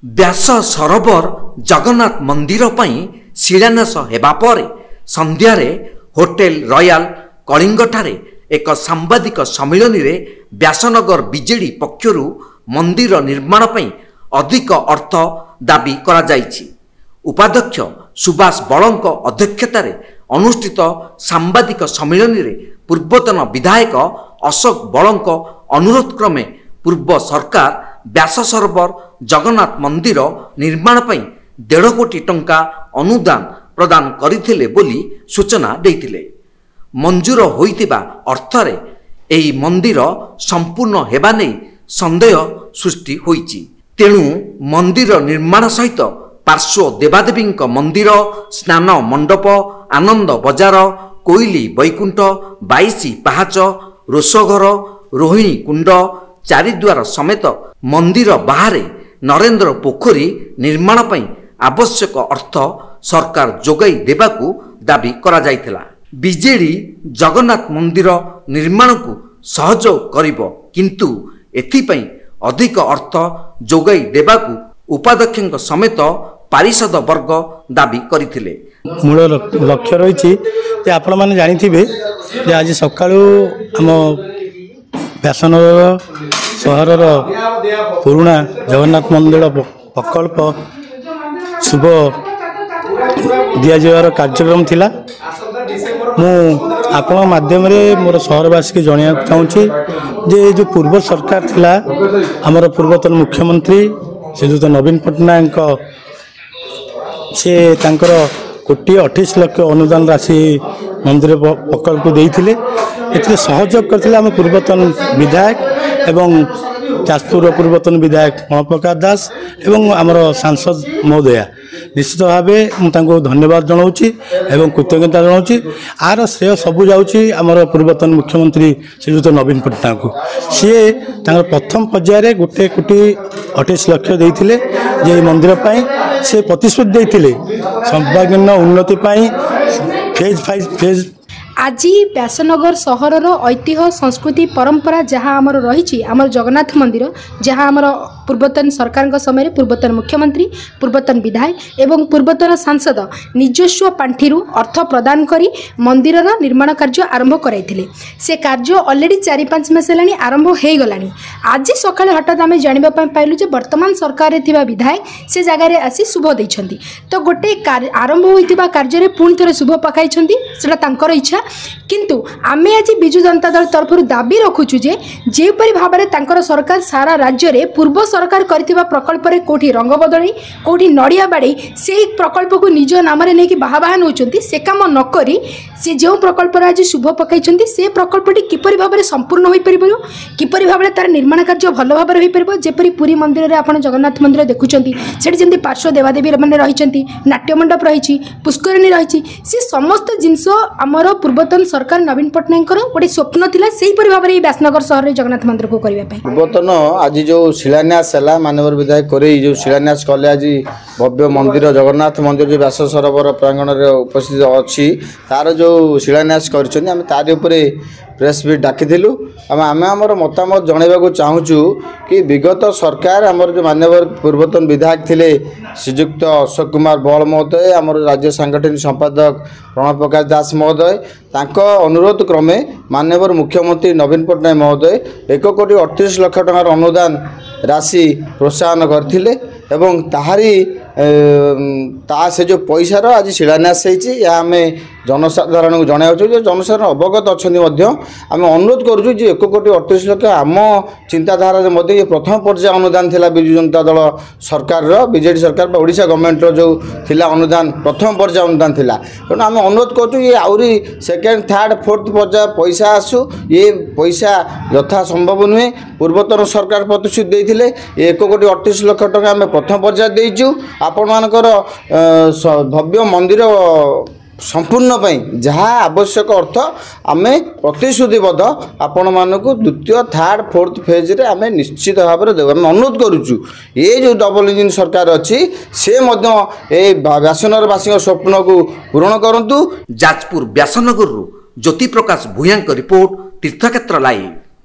व्यास सरोवर जगन्नाथ मंदिर पई शिलान्यास हेबा परे संध्यारे होटेल रॉयल कलिंग ठारे एक सांबादिक सम्मेलन में व्यासनगर बीजेडी पक्षरु मंदिर निर्माण पई अधिक अर्थ दाबी करा जायछि। उपाध्यक्ष सुभाष बळंक अध्यक्षतार अनुष्ठित सांबादिक सम्मेलन में पूर्वतन विधायक अशोक बळंक अनुरोध क्रमे पूर्व सरकार व्यास सरोवर जगन्नाथ मंदिर निर्माण पई 1.5 कोटी टंका अनुदान प्रदान करथिले बोली सूचना देथिले। मंजूर होइतिबा अर्थरे एही मंदिर संपूर्ण हेबा नै संदेह सृष्टि होइछि। तेणु मंदिर निर्माण सहित पार्श्व देवादेवींक मंदिर, स्नान मंडप, आनंद बजार, कोइली बैकुंठ, 22 पाहाच, रोषघर, रोहिणी कुंड, चारिद्वार समेत मंदिर बाहरे नरेंद्र पोखरी निर्माण पई आवश्यक अर्थ सरकार जोगाई देबाकू दाबी करा जायथिला। बीजेडी जगन्नाथ मंदिर निर्माण को सहयोग करिबो, किंतु एथिपई अधिक अर्थ जोगाई देबाकू उपाध्यक्षक समेत पारिषद वर्ग दाबी करथिले। मूल लक्ष्य रही आपण मैंने जानी आज सकाळू आम व्यासनगर सहर पुराणा जगन्नाथ मंदिर प्रकल्प शुभ दिज्वार कार्यक्रम थिला। मु आपण माध्यम मोर सहरवासी के जणिया चाहूँगी जे जो पूर्व सरकार थिला आमर पूर्वतन मुख्यमंत्री श्रीयुत नवीन पट्टनायक से तांकर 1,28 लाख अनुदान राशि मंदिर प्रकल्प देइथिले। एथिले सहयोग करथिले आम पूर्वतन विधायक एवं जाजपुर पूर्वतन विधायक मनप्रकाश दास एवं आमर सांसद महोदया। निश्चित भाव मुझे धन्यवाद जनाऊँगी एवं कृतज्ञता जनाऊँगी। आर श्रेय सबू जाऊँगी आमर पूर्वतन मुख्यमंत्री श्रीयुत नवीन पट्टनायक को। सी प्रथम पर्यायर 1,28 लाख देते जे मंदिर से प्रतिश्रुति देते सर्वांगीन उन्नति फेज आज व्यासनगर सहर ऐतिह्य संस्कृति परंपरा जहाँ आमर रही आमर जगन्नाथ मंदिर जहाँ आमर पूर्वतन सरकार समय पूर्वतन मुख्यमंत्री, पूर्वतन विधायक एवं पूर्वतन सांसद निजस्व पांठि अर्थ प्रदान करी मंदिर निर्माण कार्य आरंभ कराइथिले। से कार्य ऑलरेडी 4-5 मास हेलानी आरंभ हो गलानी। आज सकाळे हठात आमे जानिबा पाइलु जे वर्तमान सरकार रे थिबा विधायक से जगह रे आसी शुभ दैछंती। तो गोटे आरंभ होइतिबा कार्य रे पुणी थरे शुभ पकाइछंती, सेटा तांकर इच्छा। किंतु आमे आज बिजु जनता दल तरफ दाबी रखुछु जे जेपरि भाबरे तांकर सरकार सारा राज्य रे पूर्व सरकार करथिबा प्रकल्प रे कोठी रंग बदलै, कोठी नडिया बाड़ी से प्रकल्प को निज नाम रे नै कि बाहा नउचंती, से काम न करी से जो प्रकल्प रे आज शुभ पकाइछंती से प्रकल्पटी किपरि भाबरे संपूर्ण होई परिबो, किपरि भाबरे तार निर्माण कार्य भलो भाबरे होई परिबो। जेपरि पुरी मंदिर रे आपण जगन्नाथ मंदिर देखुचंती सेठी जेंति पार्श्व देवादेवी माने रहिचंती, नाट्य मंडप रहिछि, पुष्करणी रहिछि, से समस्त जिंस हमर पूर्वतन सरकार नवीन पट्टनायक गोटे स्वप्न थिला सेहीपरि भाव में व्यासनगर सहर जगन्नाथ मंदिर को करने। पूर्वतन आज जो शिलान्यास है मानवर विधायक करे जो शिलान्यास कले आज भव्य मंदिर जगन्नाथ मंदिर जो व्यास सरोवर प्रांगण में उपस्थित अच्छी तार जो शिलान्यास कर प्रेस भी डाकिलु। आम आमर मतामत जनवाक चाहूँ कि विगत सरकार आमर जो मानवर पूर्वतन विधायक थे श्रीजुक्त अशोक कुमार बल महोदय, आमर राज्य सांगठनिक संपादक प्रणव प्रकाश दास महोदय, तांको अनुरोध क्रमे मानवर मुख्यमंत्री नवीन पट्टनायक महोदय 1,38 लाख टंकार अनुदान राशि प्रोत्साहन करथिले एवं ताहारी से जो पैसार आज शिलान्यास आम जनसाधारण को जनाऊँ जो जनसाधारण अवगत अच्छा आम अनुरोध करुँ 1,38 लाख आम चिंताधारा ये प्रथम पर्याय अनुदान थिला बिजु जनता दल सरकार बीजेडी सरकार ओडिशा गवर्नमेंट जो थिला अनुदान प्रथम पर्याय अनुदान थिला। तेणु आम अनुरोध करूँ ये आहरी सेकेंड थर्ड फोर्थ पर्याय पैसा आसू, ये पैसा यथा संभव नुहे। पूर्वतन सरकार प्रतिश्रुति देते 1,38 लाख टका आम प्रथम पर्याय देचु। आपण मानकर भव्य मंदिर संपूर्ण जहाँ आवश्यक अर्थ आम प्रतिश्रुतिबद्ध आपण मानक द्वितीय थर्ड फोर्थ फेज रे आम निश्चित भाव में देव। आम अनुरोध करुचु ये जो डबल इंजिन सरकार अच्छी से व्यासनगरवासी स्वप्न को पूरण करंतु। जाजपुर व्यासनगर ज्योति प्रकाश भूया रिपोर्ट, तीर्थक्षेत्र लाइव।